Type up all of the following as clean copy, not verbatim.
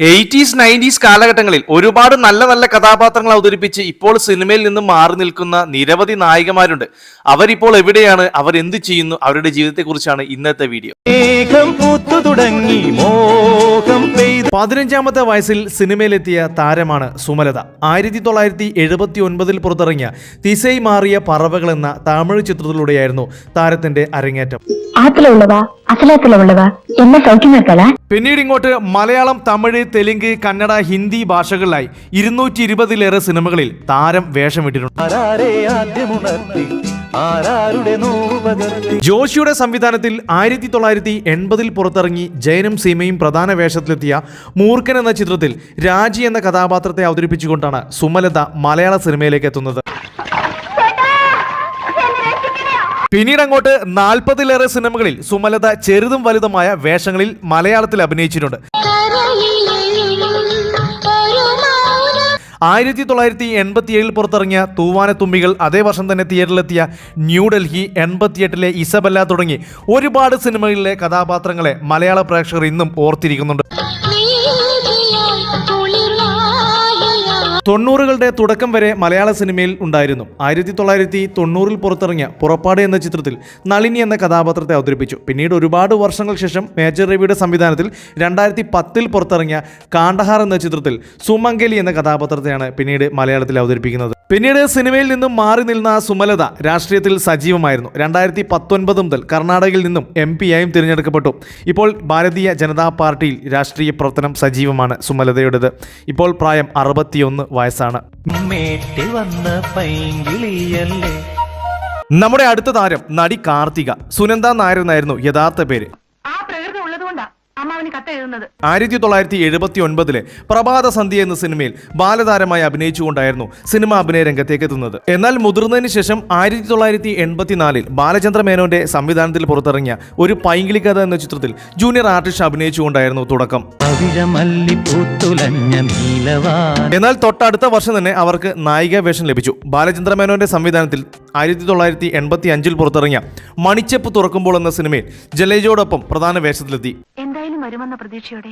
80s 90s കാലഘട്ടങ്ങളിൽ ഒരുപാട് നല്ല നല്ല കഥാപാത്രങ്ങൾ അവതരിപ്പിച്ച് ഇപ്പോൾ സിനിമയിൽ നിന്നും മാറി നിൽക്കുന്ന നിരവധി നായികമാരുണ്ട്. അവരിപ്പോൾ എവിടെയാണ്, അവർ എന്ത് ചെയ്യുന്നു, അവരുടെ ജീവിതത്തെക്കുറിച്ചാണ് ഇന്നത്തെ വീഡിയോ. 15ാമത്തെ വയസ്സിൽ സിനിമയിലെത്തിയ താരമാണ് സുമലത. 1979 പുറത്തിറങ്ങിയ തിസൈ മാറിയ പറവകൾ എന്ന തമിഴ് ചിത്രത്തിലൂടെയായിരുന്നു താരത്തിന്റെ അരങ്ങേറ്റം. പിന്നീട് ഇങ്ങോട്ട് മലയാളം, തമിഴ്, തെലുങ്ക്, കന്നഡ, ഹിന്ദി ഭാഷകളിലായി 220-ലേറെ സിനിമകളിൽ താരം വേഷമിട്ടിട്ടുണ്ട്. ജോഷിയുടെ സംവിധാനത്തിൽ 1980 പുറത്തിറങ്ങി ജയനും സീമയും പ്രധാന വേഷത്തിലെത്തിയ മൂർഖൻ എന്ന ചിത്രത്തിൽ രാജി എന്ന കഥാപാത്രത്തെ അവതരിപ്പിച്ചുകൊണ്ടാണ് സുമലത മലയാള സിനിമയിലേക്ക് എത്തുന്നത്. പിന്നീട് അങ്ങോട്ട് 40-ലേറെ സിനിമകളിൽ സുമലത ചെറുതും വലുതുമായ വേഷങ്ങളിൽ മലയാളത്തിൽ അഭിനയിച്ചിട്ടുണ്ട്. 1987 പുറത്തിറങ്ങിയ തൂവാനത്തുമ്പികൾ, അതേ വർഷം തന്നെ തിയേറ്ററിലെത്തിയ ന്യൂഡൽഹി, 88-ലെ ഇസബല്ല തുടങ്ങി ഒരുപാട് സിനിമകളിലെ കഥാപാത്രങ്ങളെ മലയാള പ്രേക്ഷകർ ഇന്നും ഓർത്തിരിക്കുന്നുണ്ട്. 90കളുടെ തുടക്കം വരെ മലയാള സിനിമയിൽ ഉണ്ടായിരുന്നു. 1990 പുറത്തിറങ്ങിയ പുറപ്പാട് എന്ന ചിത്രത്തിൽ നളിനി എന്ന കഥാപാത്രത്തെ അവതരിപ്പിച്ചു. പിന്നീട് ഒരുപാട് വർഷങ്ങൾക്ക് ശേഷം മേജർ രവിയുടെ സംവിധാനത്തിൽ 2010 പുറത്തിറങ്ങിയ കാണ്ഡഹാർ എന്ന ചിത്രത്തിൽ സുമംഗലി എന്ന കഥാപാത്രത്തെയാണ് പിന്നീട് മലയാളത്തിൽ അവതരിപ്പിക്കുന്നത്. പിന്നീട് സിനിമയിൽ നിന്നും മാറി നിന്ന സുമലത രാഷ്ട്രീയത്തിൽ സജീവമായിരുന്നു. 2019 മുതൽ കർണാടകയിൽ നിന്നും MP ആയും തിരഞ്ഞെടുക്കപ്പെട്ടു. ഇപ്പോൾ ഭാരതീയ ജനതാ പാർട്ടിയിൽ രാഷ്ട്രീയ പ്രവർത്തനം സജീവമാണ് സുമലതയുടേത്. ഇപ്പോൾ പ്രായം 61 വയസ്സാണ്. നമ്മുടെ അടുത്ത താരം നടി കാർത്തിക. സുനന്ദ നായർ എന്നായിരുന്നു യഥാർത്ഥ പേര്. 1979 പ്രഭാത സന്ധ്യ എന്ന സിനിമയിൽ ബാലതാരമായി അഭിനയിച്ചുകൊണ്ടായിരുന്നു സിനിമ അഭിനയ രംഗത്തേക്ക് എത്തുന്നത്. എന്നാൽ മുതിർന്നതിന് ശേഷം 1984 ബാലചന്ദ്ര മേനോന്റെ സംവിധാനത്തിൽ പുറത്തിറങ്ങിയ ഒരു പൈങ്കിളി കഥ എന്ന ചിത്രത്തിൽ ജൂനിയർ ആർട്ടിസ്റ്റ് അഭിനയിച്ചുകൊണ്ടായിരുന്നു തുടക്കം. എന്നാൽ തൊട്ടടുത്ത വർഷം തന്നെ അവർക്ക് നായിക വേഷം ലഭിച്ചു. ബാലചന്ദ്ര മേനോന്റെ സംവിധാനത്തിൽ 1985 പുറത്തിറങ്ങിയ മണിച്ചെപ്പ് തുറക്കുമ്പോൾ എന്ന സിനിമയിൽ ജലജയോടൊപ്പം പ്രധാന വേഷത്തിലെത്തി. വരുമെന്ന പ്രതീക്ഷയോടെ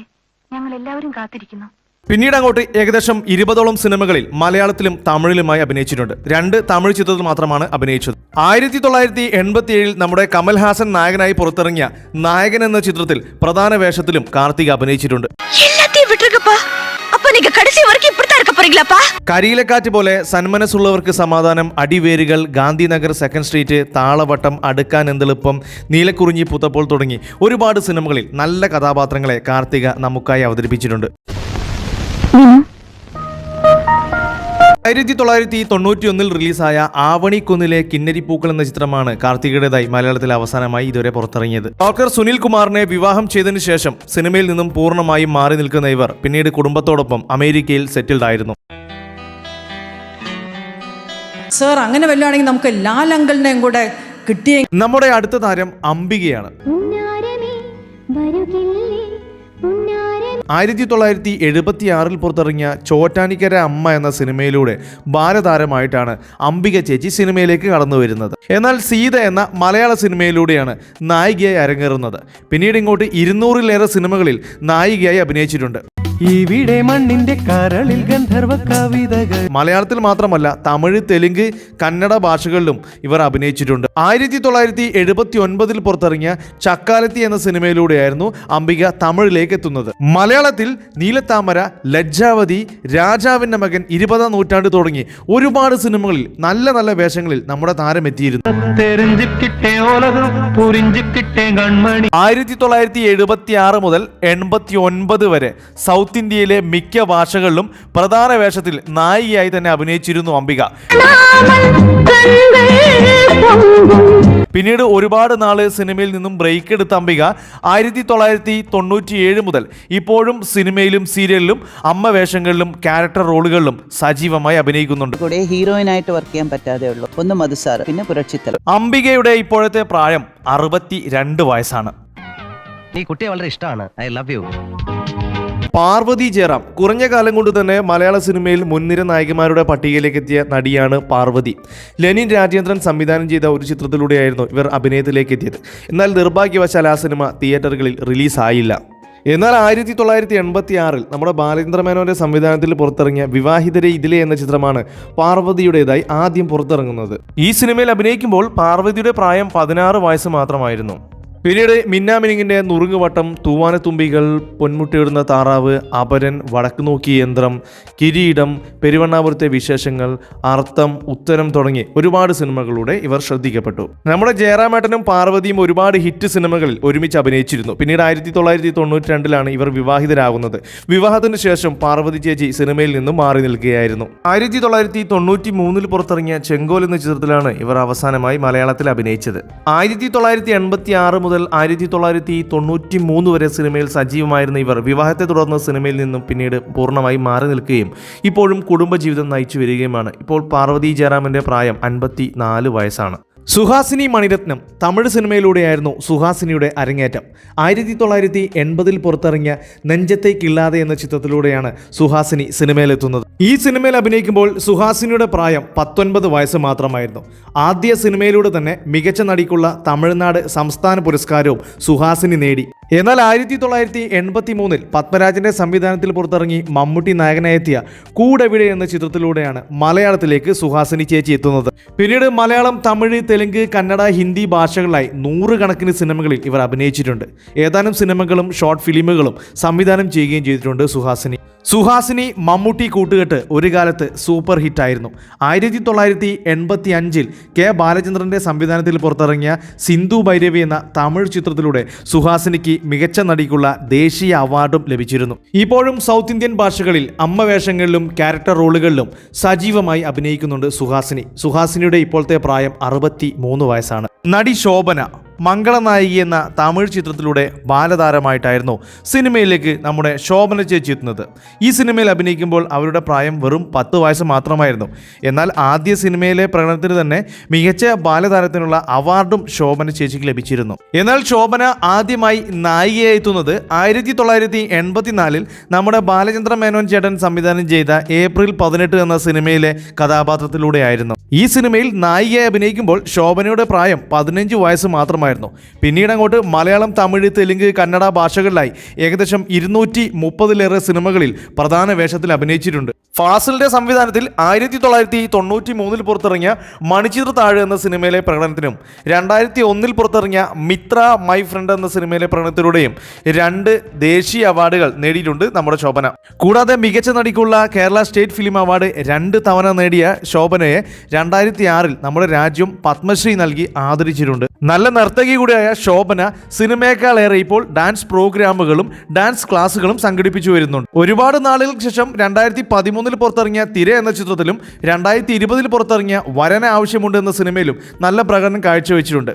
ഞങ്ങൾ എല്ലാവരും കാത്തിരിക്കുന്നു. പിന്നീട് അങ്ങോട്ട് ഏകദേശം 20ഓളം സിനിമകളിൽ മലയാളത്തിലും തമിഴിലുമായി അഭിനയിച്ചിട്ടുണ്ട്. 2 തമിഴ് ചിത്രത്തിൽ മാത്രമാണ് അഭിനയിച്ചത്. 1987 നമ്മുടെ കമൽഹാസൻ നായകനായി പുറത്തിറങ്ങിയ നായകൻ എന്ന ചിത്രത്തിൽ പ്രധാന വേഷത്തിലും കാർത്തിക അഭിനയിച്ചിട്ടുണ്ട്. കരിയിലക്കാറ്റ് പോലെ, സന്മനസ്സുള്ളവർക്ക് സമാധാനം, അടിവേരുകൾ, ഗാന്ധിനഗർ, സെക്കൻഡ് സ്ട്രീറ്റ്, താളവട്ടം, അടുക്കാൻ എന്തെളുപ്പം, നീലക്കുറിഞ്ഞി പൂത്തപ്പോൾ തുടങ്ങി ഒരുപാട് സിനിമകളിൽ നല്ല കഥാപാത്രങ്ങളെ കാർത്തിക നമുക്കായി അവതരിപ്പിച്ചിട്ടുണ്ട്. 1991 റിലീസായ ആവണിക്കുന്നിലെ കിന്നരിപ്പൂക്കൾ എന്ന ചിത്രമാണ് കാർത്തികയുടേതായി മലയാളത്തിൽ അവസാനമായി ഇതുവരെ പുറത്തിറങ്ങിയത്. ഡോക്ടർ സുനിൽ കുമാറിനെ വിവാഹം ചെയ്തതിനു ശേഷം സിനിമയിൽ നിന്നും പൂർണ്ണമായും മാറി നിൽക്കുന്ന ഇവർ പിന്നീട് കുടുംബത്തോടൊപ്പം അമേരിക്കയിൽ സെറ്റിൽഡ് ആയിരുന്നു. സർ, അങ്ങനെ വല്ലതാണെങ്കിൽ നമുക്ക് ലാൽ അങ്കിളിനെയും കൂടെ കിട്ടിയ. നമ്മുടെ അടുത്ത താരം അംബികയാണ്. 1976 പുറത്തിറങ്ങിയ ചോറ്റാനിക്കര അമ്മ എന്ന സിനിമയിലൂടെ ബാലതാരമായിട്ടാണ് അംബിക ചേച്ചി സിനിമയിലേക്ക് കടന്നു വരുന്നത്. എന്നാൽ സീത എന്ന മലയാള സിനിമയിലൂടെയാണ് നായികയായി അരങ്ങേറുന്നത്. പിന്നീട് ഇങ്ങോട്ട് 200-ലേറെ സിനിമകളിൽ നായികയായി അഭിനയിച്ചിട്ടുണ്ട്. ഇവിടെ മണ്ണിന്റെ കരളിൽ ഗന്ധർവ കവിതകൾ. മലയാളത്തിൽ മാത്രമല്ല തമിഴ്, തെലുങ്ക്, കന്നഡ ഭാഷകളിലും ഇവർ അഭിനയിച്ചിട്ടുണ്ട്. 1979 പുറത്തിറങ്ങിയ ചക്കാലത്തി എന്ന സിനിമയിലൂടെയായിരുന്നു അംബിക തമിഴിലേക്ക് എത്തുന്നത്. മലയാളത്തിൽ നീലത്താമര, ലജ്ജാവതി, രാജാവിന്റെ മകൻ, 20-ാം നൂറ്റാണ്ട് തുടങ്ങി ഒരുപാട് സിനിമകളിൽ നല്ല നല്ല വേഷങ്ങളിൽ നമ്മുടെ താരം എത്തിയിരുന്നു. 1976 മുതൽ 89 വരെ സൗത്ത് ഇന്ത്യയിലെ മിക്ക ഭാഷകളിലും പ്രധാന വേഷത്തിൽ നായികയായി തന്നെ അഭിനയിച്ചിരുന്നു അംബിക. പിന്നീട് ഒരുപാട് നാള് സിനിമയിൽ നിന്നും ബ്രേക്ക് എടുത്ത അംബിക 1997 മുതൽ ഇപ്പോഴും സിനിമയിലും സീരിയലിലും അമ്മ വേഷങ്ങളിലും ക്യാരക്ടർ റോളുകളിലും സജീവമായി അഭിനയിക്കുന്നുണ്ട്. ഹീറോയിനായിട്ട് വർക്ക് ചെയ്യാൻ പറ്റാതെ ഉള്ളൂ. ഒന്ന് മധുസാർ, പിന്നെ പുരക്ഷിത്തൽ. അംബികയുടെ ഇപ്പോഴത്തെ പ്രായം 62 വയസ്സാണ്. ഈ കുട്ടിയെ വളരെ ഇഷ്ടമാണ്. I love you. Parvathy Jayaram കുറഞ്ഞ കാലം കൊണ്ട് തന്നെ മലയാള സിനിമയിൽ മുൻനിര നായികമാരുടെ പട്ടികയിലേക്ക് എത്തിയ നടിയാണ് പാർവതി. ലെനിൻ രാജേന്ദ്രൻ സംവിധാനം ചെയ്ത ഒരു ചിത്രത്തിലൂടെയായിരുന്നു ഇവർ അഭിനയത്തിലേക്ക് എത്തിയത്. എന്നാൽ നിർഭാഗ്യവശാൽ ആ സിനിമ തിയേറ്ററുകളിൽ റിലീസായില്ല. എന്നാൽ 1986 നമ്മുടെ ബാലേന്ദ്ര മേനോന്റെ സംവിധാനത്തിൽ പുറത്തിറങ്ങിയ വിവാഹിതരെ ഇതിലെ എന്ന ചിത്രമാണ് പാർവതിയുടേതായി ആദ്യം പുറത്തിറങ്ങുന്നത്. ഈ സിനിമയിൽ അഭിനയിക്കുമ്പോൾ പാർവതിയുടെ പ്രായം 16 വയസ്സ് മാത്രമായിരുന്നു. പിന്നീട് മിന്നാമിനിങ്ങിൻ്റെ നുറുങ്ങുവട്ടം, തൂവാനത്തുമ്പികൾ, പൊന്മുട്ടയിടുന്ന താറാവ്, അപരൻ, വടക്ക് നോക്കി യന്ത്രം, കിരീടം, പെരുവണ്ണാപുരത്തെ വിശേഷങ്ങൾ, അർത്ഥം, ഉത്തരം തുടങ്ങി ഒരുപാട് സിനിമകളിലൂടെ ഇവർ ശ്രദ്ധിക്കപ്പെട്ടു. നമ്മുടെ ജയറാമേട്ടനും പാർവതിയും ഒരുപാട് ഹിറ്റ് സിനിമകളിൽ ഒരുമിച്ച് അഭിനയിച്ചിരുന്നു. പിന്നീട് 1992 ഇവർ വിവാഹിതരാകുന്നത്. വിവാഹത്തിന് ശേഷം പാർവതി ചേച്ചി സിനിമയിൽ നിന്നും മാറി നിൽക്കുകയായിരുന്നു. 1993 പുറത്തിറങ്ങിയ ചെങ്കോൽ എന്ന ചിത്രത്തിലാണ് ഇവർ അവസാനമായി മലയാളത്തിൽ അഭിനയിച്ചത്. 1986 മുതൽ 1993 വരെ സിനിമയിൽ സജീവമായിരുന്ന ഇവർ വിവാഹത്തെ തുടർന്ന് സിനിമയിൽ നിന്നും പിന്നീട് പൂർണ്ണമായി മാറി നിൽക്കുകയും ഇപ്പോഴും കുടുംബജീവിതം നയിച്ചു വരികയുമാണ്. ഇപ്പോൾ പാർവതി ജയറാമിൻ്റെ പ്രായം 54 വയസ്സാണ്. സുഹാസിനി മണിരത്നം തമിഴ് സിനിമയിലൂടെയായിരുന്നു സുഹാസിനിയുടെ അരങ്ങേറ്റം. 1980 പുറത്തിറങ്ങിയ നെഞ്ചത്തേക്കില്ലാതെ എന്ന ചിത്രത്തിലൂടെയാണ് സുഹാസിനി സിനിമയിലെത്തുന്നത്. ഈ സിനിമയിൽ അഭിനയിക്കുമ്പോൾ സുഹാസിനിയുടെ പ്രായം 19 വയസ്സ് മാത്രമായിരുന്നു. ആദ്യ സിനിമയിലൂടെ തന്നെ മികച്ച നടിക്കുള്ള തമിഴ്നാട് സംസ്ഥാന പുരസ്കാരവും സുഹാസിനി നേടി. എന്നാൽ 1983 പത്മരാജന്റെ സംവിധാനത്തിൽ പുറത്തിറങ്ങി മമ്മൂട്ടി നായകനായെത്തിയ കൂടെവിടെ എന്ന ചിത്രത്തിലൂടെയാണ് മലയാളത്തിലേക്ക് സുഹാസിനി ചേച്ചി എത്തുന്നത്. പിന്നീട് മലയാളം, തമിഴ്, തെലുങ്ക്, കന്നഡ, ഹിന്ദി ഭാഷകളിലായി 100 കണക്കിന് സിനിമകളിൽ ഇവർ അഭിനയിച്ചിട്ടുണ്ട്. ഏതാനും സിനിമകളും ഷോർട്ട് ഫിലിമുകളും സംവിധാനം ചെയ്യുകയും ചെയ്തിട്ടുണ്ട് സുഹാസിനി മമ്മൂട്ടി കൂട്ടുകെട്ട് ഒരു കാലത്ത് സൂപ്പർ ഹിറ്റായിരുന്നു. 1985 കെ ബാലചന്ദ്രന്റെ സംവിധാനത്തിൽ പുറത്തിറങ്ങിയ സിന്ധു ഭൈരവി എന്ന തമിഴ് ചിത്രത്തിലൂടെ സുഹാസിനിക്ക് മികച്ച നടിക്കുള്ള ദേശീയ അവാർഡും ലഭിച്ചിരുന്നു. ഇപ്പോഴും സൗത്ത് ഇന്ത്യൻ ഭാഷകളിൽ അമ്മ വേഷങ്ങളിലും ക്യാരക്ടർ റോളുകളിലും സജീവമായി അഭിനയിക്കുന്നുണ്ട് സുഹാസിനിയുടെ ഇപ്പോഴത്തെ പ്രായം 63 വയസ്സാണ്. നടി ശോഭന മംഗളനായികി എന്ന തമിഴ് ചിത്രത്തിലൂടെ ബാലതാരമായിട്ടായിരുന്നു സിനിമയിലേക്ക് നമ്മുടെ ശോഭന ചേച്ചി എത്തുന്നത്. ഈ സിനിമയിൽ അഭിനയിക്കുമ്പോൾ അവരുടെ പ്രായം വെറും 10 വയസ്സ് മാത്രമായിരുന്നു. എന്നാൽ ആദ്യ സിനിമയിലെ പ്രകടനത്തിന് തന്നെ മികച്ച ബാലതാരത്തിനുള്ള അവാർഡും ശോഭന ചേച്ചിക്ക് ലഭിച്ചിരുന്നു. എന്നാൽ ശോഭന ആദ്യമായി നായികയായി എത്തുന്നത് 1984 നമ്മുടെ ബാലചന്ദ്ര മേനോൻ ചേട്ടൻ സംവിധാനം ചെയ്ത ഏപ്രിൽ 18 എന്ന സിനിമയിലെ കഥാപാത്രത്തിലൂടെയായിരുന്നു. ഈ സിനിമയിൽ നായികയായി അഭിനയിക്കുമ്പോൾ ശോഭനയുടെ പ്രായം 15 വയസ്സ് മാത്രമായിരുന്നു. പിന്നീട് അങ്ങോട്ട് മലയാളം, തമിഴ്, തെലുങ്ക്, കന്നഡ ഭാഷകളിലായി ഏകദേശം 230-ലേറെ സിനിമകളിൽ പ്രധാന വേഷത്തിൽ അഭിനയിച്ചിട്ടുണ്ട്. ഫാസിലിന്റെ സംവിധാനത്തിൽ 1993 പുറത്തിറങ്ങിയ മണിച്ചിത്ര താഴ് എന്ന സിനിമയിലെ പ്രകടനത്തിനും 2001 പുറത്തിറങ്ങിയ മിത്ര മൈ ഫ്രണ്ട് എന്ന സിനിമയിലെ പ്രകടനത്തിലൂടെയും 2 ദേശീയ അവാർഡുകൾ നേടിയിട്ടുണ്ട് നമ്മുടെ ശോഭന. കൂടാതെ മികച്ച നടിക്കുള്ള കേരള സ്റ്റേറ്റ് ഫിലിം അവാർഡ് 2 തവണ നേടിയ ശോഭനയെ 2006 നമ്മുടെ രാജ്യം പത്മശ്രീ നൽകി ആദരിച്ചിട്ടുണ്ട്. നല്ല നർത്തകി കൂടിയായ ശോഭന സിനിമയേക്കാളേറെ ഇപ്പോൾ ഡാൻസ് പ്രോഗ്രാമുകളും ഡാൻസ് ക്ലാസുകളും സംഘടിപ്പിച്ചു വരുന്നുണ്ട്. ഒരുപാട് നാളുകൾക്ക് ശേഷം 2013 പുറത്തിറങ്ങിയ തിര എന്ന ചിത്രത്തിലും 2020 പുറത്തിറങ്ങിയ വരന ആവശ്യമുണ്ട് എന്ന സിനിമയിലും നല്ല പ്രകടനം കാഴ്ചവെച്ചിട്ടുണ്ട്.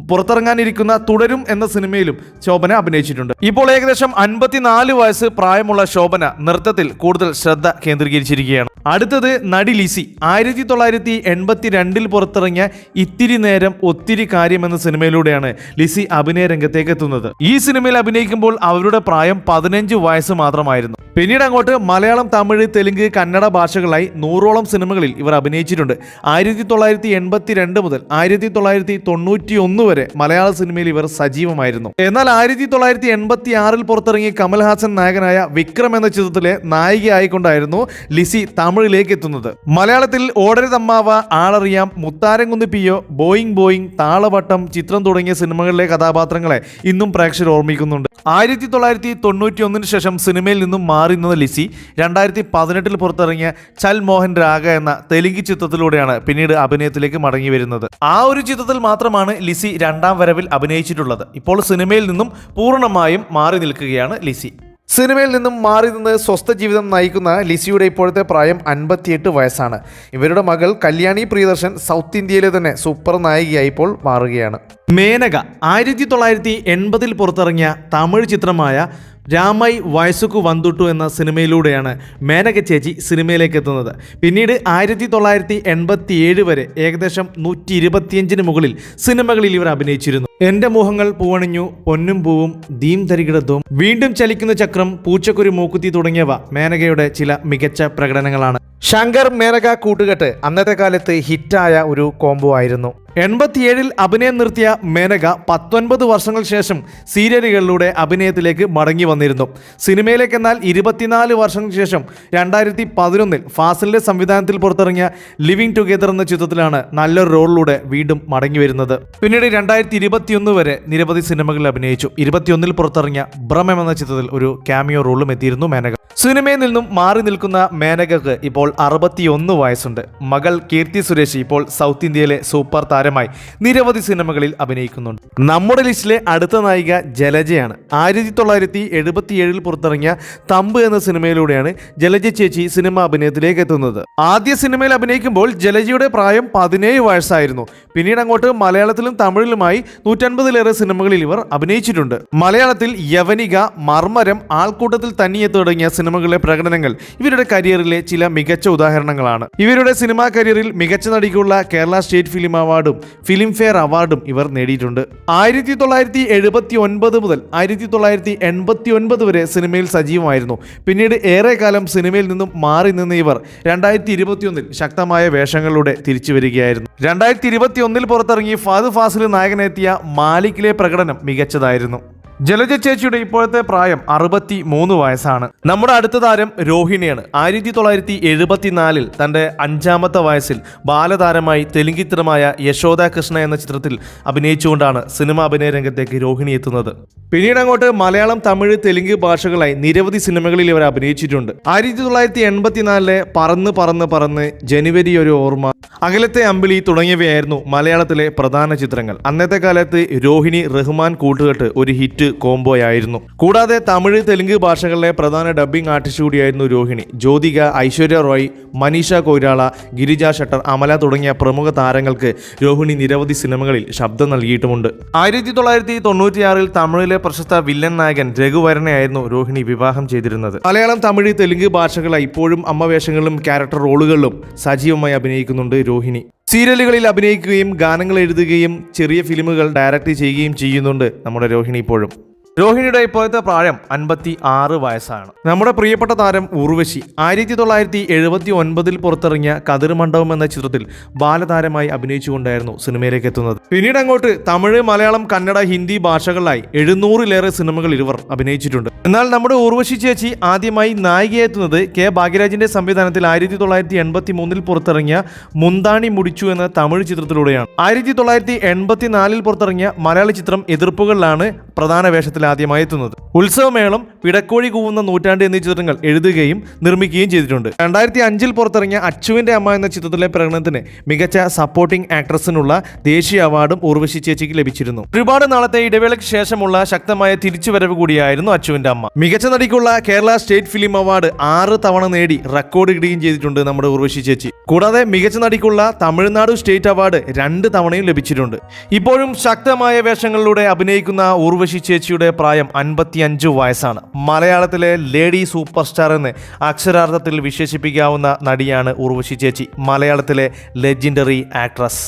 പുറത്തിറങ്ങാനിരിക്കുന്ന തുടരും എന്ന സിനിമയിലും ശോഭന അഭിനയിച്ചിട്ടുണ്ട്. ഇപ്പോൾ ഏകദേശം 54 വയസ്സ് പ്രായമുള്ള ശോഭന നൃത്തത്തിൽ കൂടുതൽ ശ്രദ്ധ കേന്ദ്രീകരിച്ചിരിക്കുകയാണ്. അടുത്തത് നടി ലിസി. 1982 പുറത്തിറങ്ങിയ ഇത്തിരി നേരം ഒത്തിരി കാര്യം എന്ന സിനിമയിലൂടെയാണ് ലിസി അഭിനയ രംഗത്തേക്ക് എത്തുന്നത്. ഈ സിനിമയിൽ അഭിനയിക്കുമ്പോൾ അവരുടെ പ്രായം 15 വയസ്സ് മാത്രമായിരുന്നു. പിന്നീട് അങ്ങോട്ട് മലയാളം, തമിഴ്, തെലുങ്ക്, കന്നഡ ഭാഷകളായി 100ഓളം സിനിമകളിൽ ഇവർ അഭിനയിച്ചിട്ടുണ്ട്. 1982 മുതൽ 1991 വരെ മലയാള സിനിമയിൽ ഇവർ സജീവമായിരുന്നു. എന്നാൽ 1986 പുറത്തിറങ്ങിയ കമൽഹാസൻ നായകനായ വിക്രം എന്ന ചിത്രത്തിലെ നായികയായിക്കൊണ്ടായിരുന്നു ലിസി തമിഴിലേക്ക് എത്തുന്നത്. മലയാളത്തിൽ ഓടരുതമ്മാവ, ആളറിയാം, മുത്താരംകുന്ന് പിയോ, ബോയിങ് ബോയിങ്, താളവട്ടം, ചിത്രം തുടങ്ങിയ സിനിമകളിലെ കഥാപാത്രങ്ങളെ ഇന്നും പ്രേക്ഷകർ ഓർമ്മിക്കുന്നുണ്ട്. 1991 ശേഷം സിനിമയിൽ നിന്നും മാറി നിന്ന ലിസി 2018 പുറത്തിറങ്ങിയ ചൽ മോഹൻ രാഗ എന്ന തെലുങ്ക് ചിത്രത്തിലൂടെയാണ് പിന്നീട് അഭിനയത്തിലേക്ക് മടങ്ങി വരുന്നത്. ആ ഒരു ചിത്രത്തിൽ മാത്രമാണ് ലിസി 2ാം വരവിൽ അഭിനയിച്ചിട്ടുള്ളത്. ഇപ്പോൾ സിനിമയിൽ നിന്നും പൂർണ്ണമായും മാറി നിൽക്കുകയാണ് ലിസി. സിനിമയിൽ നിന്നും മാറി നിന്ന് സ്വസ്ഥ ജീവിതം നയിക്കുന്ന ലിസിയുടെ ഇപ്പോഴത്തെ പ്രായം 58 വയസ്സാണ്. ഇവരുടെ മകൾ കല്യാണി പ്രിയദർശൻ സൗത്ത് ഇന്ത്യയിലെ തന്നെ സൂപ്പർ നായികയായി ഇപ്പോൾ മാറുകയാണ്. മേനക 1980 പുറത്തിറങ്ങിയ തമിഴ് ചിത്രമായ രാമൈ വയസ്സുക്കു വന്തുട്ടു എന്ന സിനിമയിലൂടെയാണ് മേനക ചേച്ചി സിനിമയിലേക്ക് എത്തുന്നത്. പിന്നീട് 1987 വരെ ഏകദേശം 125 മുകളിൽ സിനിമകളിൽ ഇവർ അഭിനയിച്ചിരുന്നു. എന്റെ മോഹങ്ങൾ പൂവണിഞ്ഞു, പൊന്നും പൂവും, ദീം തരികിടത്തും, വീണ്ടും ചലിക്കുന്ന ചക്രം, പൂച്ചക്കൊരു മൂക്കുത്തി തുടങ്ങിയവ മേനകയുടെ ചില മികച്ച പ്രകടനങ്ങളാണ്. ശങ്കർ മേനക കൂട്ടുകെട്ട് അന്നത്തെ കാലത്ത് ഹിറ്റായ ഒരു കോംബോ ആയിരുന്നു. 87-ൽ അഭിനയം നിർത്തിയ മേനക 19 വർഷങ്ങൾ ശേഷം സീരിയലുകളിലൂടെ അഭിനയത്തിലേക്ക് മടങ്ങി വന്നിരുന്നു. സിനിമയിലേക്കെന്നാൽ 24 വർഷങ്ങൾക്ക് ശേഷം 2011-ൽ ഫാസിലിന്റെ സംവിധാനത്തിൽ പുറത്തിറങ്ങിയ ലിവിങ് ടുഗെദർ എന്ന ചിത്രത്തിലാണ് നല്ലൊരു റോളിലൂടെ വീണ്ടും മടങ്ങി വരുന്നത്. പിന്നീട് 2021 വരെ നിരവധി സിനിമകളിൽ അഭിനയിച്ചു. 21-ൽ പുറത്തിറങ്ങിയ ഭ്രമം എന്ന ചിത്രത്തിൽ ഒരു ക്യാമിയോ റോളും എത്തിയിരുന്നു മേനക. സിനിമയിൽ നിന്നും മാറി നിൽക്കുന്ന മേനകക്ക് ഇപ്പോൾ 61 വയസ്സുണ്ട്. മകൾ കീർത്തി സുരേഷ് ഇപ്പോൾ സൗത്ത് ഇന്ത്യയിലെ സൂപ്പർ താരമായി നിരവധി സിനിമകളിൽ അഭിനയിക്കുന്നുണ്ട്. നമ്മുടെ ലിസ്റ്റിലെ അടുത്ത നായിക ജലജയാണ്. 1977-ൽ പുറത്തിറങ്ങിയ തമ്പ് എന്ന സിനിമയിലൂടെയാണ് ജലജ ചേച്ചി സിനിമ അഭിനയത്തിലേക്ക് എത്തുന്നത്. ആദ്യ സിനിമയിൽ അഭിനയിക്കുമ്പോൾ ജലജയുടെ പ്രായം 17 വയസ്സായിരുന്നു. പിന്നീട് അങ്ങോട്ട് മലയാളത്തിലും തമിഴിലുമായി 150-ലേറെ സിനിമകളിൽ ഇവർ അഭിനയിച്ചിട്ടുണ്ട്. മലയാളത്തിൽ യവനിക, മർമരം, ആൾക്കൂട്ടത്തിൽ തനിയെ തുടങ്ങിയ സിനിമകളിലെ പ്രകടനങ്ങൾ ഇവരുടെ കരിയറിലെ ചില മികച്ച ഉദാഹരണങ്ങളാണ്. ഇവരുടെ സിനിമാ കരിയറിൽ മികച്ച നടിക്കുള്ള കേരള സ്റ്റേറ്റ് ഫിലിം അവാർഡും ഫിലിം ഫെയർ അവാർഡും ഇവർ നേടിയിട്ടുണ്ട്. 1979 മുതൽ 1989 വരെ സിനിമയിൽ സജീവമായിരുന്നു. പിന്നീട് ഏറെക്കാലം സിനിമയിൽ നിന്നും മാറി നിന്ന് ഇവർ 2021-ൽ ശക്തമായ വേഷങ്ങളിലൂടെ തിരിച്ചു വരികയായിരുന്നു. 2021-ൽ പുറത്തിറങ്ങി ഫഹദ് ഫാസിൽ നായകനെത്തിയ മാലിക്കിലെ പ്രകടനം മികച്ചതായിരുന്നു. ജലജ ചേച്ചിയുടെ ഇപ്പോഴത്തെ പ്രായം 63 വയസ്സാണ്. നമ്മുടെ അടുത്ത താരം രോഹിണിയാണ്. 1974-ൽ തൻ്റെ 5-ാമത്തെ വയസ്സിൽ ബാലതാരമായി തെലുങ്ക് ചിത്രമായ യശോദ കൃഷ്ണ എന്ന ചിത്രത്തിൽ അഭിനയിച്ചുകൊണ്ടാണ് സിനിമാ അഭിനയ രംഗത്തേക്ക് രോഹിണി എത്തുന്നത്. പിന്നീട് അങ്ങോട്ട് മലയാളം, തമിഴ്, തെലുങ്ക് ഭാഷകളായി നിരവധി സിനിമകളിൽ ഇവർ അഭിനയിച്ചിട്ടുണ്ട്. 1984-ലെ പറന്ന് പറന്ന് പറന്ന്, ജനുവരി ഒരു ഓർമ്മ, അകലത്തെ അമ്പിളി തുടങ്ങിയവയായിരുന്നു മലയാളത്തിലെ പ്രധാന ചിത്രങ്ങൾ. അന്നത്തെ കാലത്ത് രോഹിണി റഹ്മാൻ കൂട്ടുകെട്ട് ഒരു ഹിറ്റ് കോംബോയായിരുന്നു. കൂടാതെ തമിഴ്, തെലുങ്ക് ഭാഷകളിലെ പ്രധാന ഡബ്ബിംഗ് ആർട്ടിസ്റ്റ് കൂടിയായിരുന്നു രോഹിണി. ജ്യോതിക, ഐശ്വര്യ റോയ്, മനീഷ കൊയ്രാള, ഗിരിജ ഷട്ടർ, അമല തുടങ്ങിയ പ്രമുഖ താരങ്ങൾക്ക് രോഹിണി നിരവധി സിനിമകളിൽ ശബ്ദം നൽകിയിട്ടുമുണ്ട്. 1996-ൽ തമിഴിലെ പ്രശസ്ത വില്ലൻ നായകൻ രഘുവരനെയായിരുന്നു രോഹിണി വിവാഹം ചെയ്തിരുന്നത്. മലയാളം, തമിഴ്, തെലുങ്ക് ഭാഷകളായി ഇപ്പോഴും അമ്മവേഷങ്ങളിലും ക്യാരക്ടർ റോളുകളിലും സജീവമായി അഭിനയിക്കുന്നുണ്ട് രോഹിണി. സീരിയലുകളിൽ അഭിനയിക്കുകയും ഗാനങ്ങൾ എഴുതുകയും ചെറിയ ഫിലിമുകൾ ഡയറക്റ്റ് ചെയ്യുകയും ചെയ്യുന്നുണ്ട് നമ്മുടെ രോഹിണി ഇപ്പോഴും. രോഹിണിയുടെ ഇപ്പോഴത്തെ പ്രായം 56 വയസ്സാണ്. നമ്മുടെ പ്രിയപ്പെട്ട താരം ഉർവശി 1979-ൽ പുറത്തിറങ്ങിയ കതിർ മണ്ഡപം എന്ന ചിത്രത്തിൽ ബാലതാരമായി അഭിനയിച്ചുകൊണ്ടായിരുന്നു സിനിമയിലേക്ക് എത്തുന്നത്. പിന്നീട് അങ്ങോട്ട് തമിഴ്, മലയാളം, കന്നഡ, ഹിന്ദി ഭാഷകളിലായി 700-ലേറെ സിനിമകളിൽ ഇവർ അഭിനയിച്ചിട്ടുണ്ട്. എന്നാൽ നമ്മുടെ ഉർവശി ചേച്ചി ആദ്യമായി നായികയെത്തുന്നത് കെ ഭാഗ്യരാജിന്റെ സംവിധാനത്തിൽ 1983-ൽ പുറത്തിറങ്ങിയ മുന്താണി മുടിച്ചു എന്ന തമിഴ് ചിത്രത്തിലൂടെയാണ്. 1984-ൽ പുറത്തിറങ്ങിയ മലയാള ചിത്രം എതിർപ്പുകളിലാണ് പ്രധാന വേഷത്തിൽ ആദ്യമായി എത്തുന്നത്. ഉത്സവമേളം, പിടക്കോഴി കൂവുന്ന നൂറ്റാണ്ട് എന്നീ ചിത്രങ്ങൾ എഴുതുകയും നിർമ്മിക്കുകയും ചെയ്തിട്ടുണ്ട്. 2005-ൽ പുറത്തിറങ്ങിയ അച്ചുവിന്റെ അമ്മ എന്ന ചിത്രത്തിലെ പ്രകടനത്തിന് മികച്ച സപ്പോർട്ടിംഗ് ആക്ട്രസിനുള്ള ദേശീയ അവാർഡും ഉർവശി ചേച്ചിക്ക് ലഭിച്ചിരുന്നു. ഒരുപാട് നാളത്തെ ഇടവേളയ്ക്ക് ശേഷമുള്ള ശക്തമായ തിരിച്ചുവരവ് കൂടിയായിരുന്നു അച്ചുവിന്റെ അമ്മ. മികച്ച നടിക്കുള്ള കേരള സ്റ്റേറ്റ് ഫിലിം അവാർഡ് 6 തവണ നേടി റെക്കോർഡ് ഇടുകയും ചെയ്തിട്ടുണ്ട് നമ്മുടെ ഉർവശി ചേച്ചി. കൂടാതെ മികച്ച നടിക്കുള്ള തമിഴ്നാട് സ്റ്റേറ്റ് അവാർഡ് 2 തവണയും ലഭിച്ചിട്ടുണ്ട്. ഇപ്പോഴും ശക്തമായ വേഷങ്ങളിലൂടെ അഭിനയിക്കുന്ന ഉർവശി ചേച്ചിയുടെ പ്രായം 55 വയസ്സാണ്. മലയാളത്തിലെ ലേഡി സൂപ്പർ സ്റ്റാർ എന്ന് അക്ഷരാർത്ഥത്തിൽ വിശേഷിപ്പിക്കാവുന്ന നടിയാണ് ഉർവശി ചേച്ചി. മലയാളത്തിലെ ലെജൻഡറി ആക്ട്രസ്.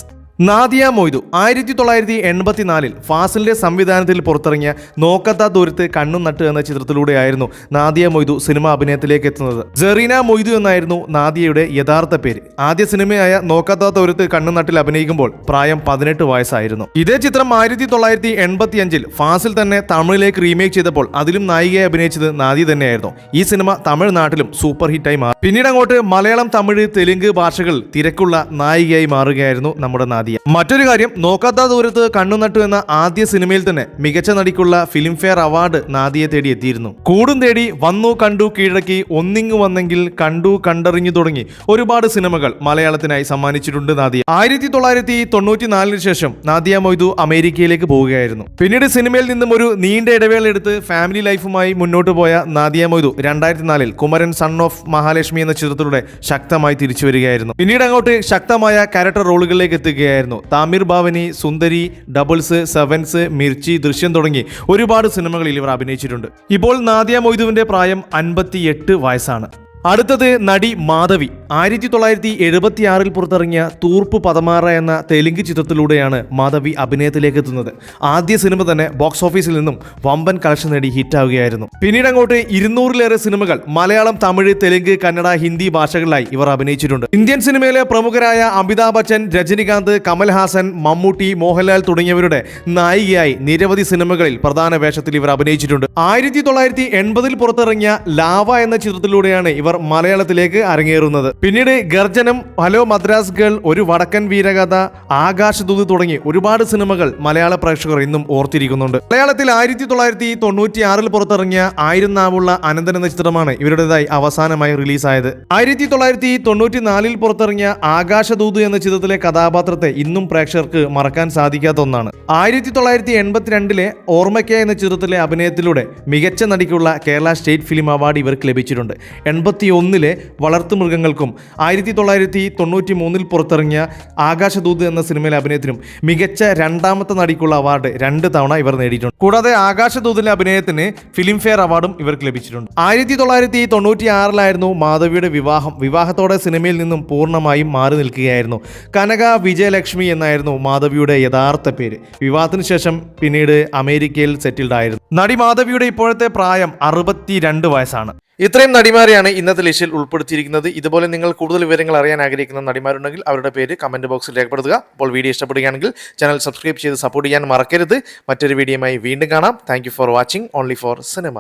നാദിയ മൊയ്തു 1984-ൽ ഫാസിലിന്റെ സംവിധാനത്തിൽ പുറത്തിറങ്ങിയ നോക്കത്ത ദൂരത്ത് കണ്ണും നട്ട് എന്ന ചിത്രത്തിലൂടെയായിരുന്നു നാദിയ മൊയ്തു സിനിമ അഭിനയത്തിലേക്ക് എത്തുന്നത്. ജെറീന മൊയ്തു എന്നായിരുന്നു നാദിയയുടെ യഥാർത്ഥ പേര്. ആദ്യ സിനിമയായ നോക്കത്ത ദൂരത്ത് കണ്ണും നട്ടിൽ അഭിനയിക്കുമ്പോൾ പ്രായം 18 വയസ്സായിരുന്നു. ഇതേ ചിത്രം 1985-ൽ ഫാസിൽ തന്നെ തമിഴിലേക്ക് റീമേക്ക് ചെയ്തപ്പോൾ അതിലും നായികയായി അഭിനയിച്ചത് നാദിയ തന്നെയായിരുന്നു. ഈ സിനിമ തമിഴ്നാട്ടിലും സൂപ്പർ ഹിറ്റായി മാറി. പിന്നീട് അങ്ങോട്ട് മലയാളം, തമിഴ്, തെലുങ്ക് ഭാഷകളിൽ തിരക്കുള്ള നായികയായി മാറുകയായിരുന്നു നമ്മുടെ നാദിയ. മറ്റൊരു കാര്യം, നോക്കാത്ത ദൂരത്ത് കണ്ണുനട്ടു എന്ന ആദ്യ സിനിമയിൽ തന്നെ മികച്ച നടിക്കുള്ള ഫിലിം ഫെയർ അവാർഡ് നാദിയെ തേടി എത്തിയിരുന്നു. കൂടും തേടി, വന്നു കണ്ടു കീഴടക്കി, ഒന്നിങ്ങു വന്നെങ്കിൽ, കണ്ടു കണ്ടറിഞ്ഞു തുടങ്ങി ഒരുപാട് സിനിമകൾ മലയാളത്തിനായി സമ്മാനിച്ചിട്ടുണ്ട് നാദിയ. 1994-ന് ശേഷം നാദിയ മൊയ്തു അമേരിക്കയിലേക്ക് പോവുകയായിരുന്നു. പിന്നീട് സിനിമയിൽ നിന്നും ഒരു നീണ്ട ഇടവേള എടുത്ത് ഫാമിലി ലൈഫുമായി മുന്നോട്ട് പോയ നാദിയ മൊയ്തു 2004-ൽ കുമരൻ സൺ ഓഫ് മഹാലക്ഷ്മി എന്ന ചിത്രത്തിലൂടെ ശക്തമായി തിരിച്ചു വരികയായിരുന്നു. പിന്നീട് അങ്ങോട്ട് ശക്തമായ ക്യാരക്ടർ റോളുകളിലേക്ക് എത്തുകയായിരുന്നു. താമിർ ഭാവനി, സുന്ദരി, ഡബിൾസ്, സെവൻസ്, മിർച്ചി, ദൃശ്യം തുടങ്ങി ഒരുപാട് സിനിമകളിൽ ഇവർ അഭിനയിച്ചിട്ടുണ്ട്. ഇപ്പോൾ നാദിയ മൊയ്തുവിന്റെ പ്രായം 58 വയസ്സാണ്. അടുത്തത് നടി മാധവി. 1976 പുറത്തിറങ്ങിയ തൂർപ്പ് പതമാറ എന്ന തെലുങ്ക് ചിത്രത്തിലൂടെയാണ് മാധവി അഭിനയത്തിലേക്ക് എത്തുന്നത്. ആദ്യ സിനിമ തന്നെ ബോക്സ് ഓഫീസിൽ നിന്നും വമ്പൻ കളക്ഷൻ നേടി ഹിറ്റാവുകയായിരുന്നു. പിന്നീട് അങ്ങോട്ട് 200-ലേറെ സിനിമകൾ മലയാളം, തമിഴ്, തെലുങ്ക്, കന്നഡ, ഹിന്ദി ഭാഷകളിലായി ഇവർ അഭിനയിച്ചിട്ടുണ്ട്. ഇന്ത്യൻ സിനിമയിലെ പ്രമുഖരായ അമിതാഭ് ബച്ചൻ, രജനികാന്ത്, കമൽഹാസൻ, മമ്മൂട്ടി, മോഹൻലാൽ തുടങ്ങിയവരുടെ നായികയായി നിരവധി സിനിമകളിൽ പ്രധാന വേഷത്തിൽ ഇവർ അഭിനയിച്ചിട്ടുണ്ട്. 1980 പുറത്തിറങ്ങിയ ലാവ എന്ന ചിത്രത്തിലൂടെയാണ് ഇവർ മലയാളത്തിലേക്ക് അരങ്ങേറുന്നത്. പിന്നീട് ഗർജനം, ഹലോ മദ്രാസ് ഗേൾ, ഒരു വടക്കൻ വീരകഥ, ആകാശദൂത് തുടങ്ങി ഒരുപാട് സിനിമകൾ മലയാള പ്രേക്ഷകർ ഇന്നും ഓർത്തിരിക്കുന്നുണ്ട്. മലയാളത്തിൽ 1996 പുറത്തിറങ്ങിയ 1000 നാവുള്ള അനന്തൻ എന്ന ചിത്രമാണ് ഇവരുടേതായി അവസാനമായി റിലീസായത്. 1994 പുറത്തിറങ്ങിയ ആകാശദൂത് എന്ന ചിത്രത്തിലെ കഥാപാത്രത്തെ ഇന്നും പ്രേക്ഷകർക്ക് മറക്കാൻ സാധിക്കാത്ത ഒന്നാണ്. 1982 ഓർമ്മയ്ക്ക എന്ന ചിത്രത്തിലെ അഭിനയത്തിലൂടെ മികച്ച നടിക്കുള്ള കേരള സ്റ്റേറ്റ് ഫിലിം അവാർഡ് ഇവർക്ക് ലഭിച്ചിട്ടുണ്ട്. 81 വളർത്തുമൃഗങ്ങൾക്കും 1993 പുറത്തിറങ്ങിയ ആകാശദൂത് എന്ന സിനിമയിലെ അഭിനയത്തിനും മികച്ച രണ്ടാമത്തെ നടിക്കുള്ള അവാർഡ് 2 തവണ ഇവർ നേടിയിട്ടുണ്ട്. കൂടാതെ ആകാശദൂതിലെ അഭിനയത്തിന് ഫിലിം ഫെയർ അവാർഡും ഇവർക്ക് ലഭിച്ചിട്ടുണ്ട്. 1996 മാധവിയുടെ വിവാഹം. വിവാഹത്തോടെ സിനിമയിൽ നിന്നും പൂർണ്ണമായും മാറി നിൽക്കുകയായിരുന്നു. കനക വിജയലക്ഷ്മി എന്നായിരുന്നു മാധവിയുടെ യഥാർത്ഥ പേര്. വിവാഹത്തിന് ശേഷം പിന്നീട് അമേരിക്കയിൽ സെറ്റിൽഡ് ആയിരുന്നു. നടി മാധവിയുടെ ഇപ്പോഴത്തെ പ്രായം 62 വയസ്സാണ്. ഇത്രയും നടിമാരെയാണ് ഇന്നത്തെ ലിസ്റ്റിൽ ഉൾപ്പെടുത്തിയിരിക്കുന്നത്. ഇതുപോലെ നിങ്ങൾ കൂടുതൽ വിവരങ്ങൾ അറിയാൻ ആഗ്രഹിക്കുന്ന നടിമാരുണ്ടെങ്കിൽ അവരുടെ പേര് കമന്റ് ബോക്സിൽ രേഖപ്പെടുത്തുക. അപ്പോൾ വീഡിയോ ഇഷ്ടപ്പെടുകയാണെങ്കിൽ ചാനൽ സബ്സ്ക്രൈബ് ചെയ്ത് സപ്പോർട്ട് ചെയ്യാൻ മറക്കരുത്. മറ്റൊരു വീഡിയോയുമായി വീണ്ടും കാണാം. Thank you for watching only for cinema.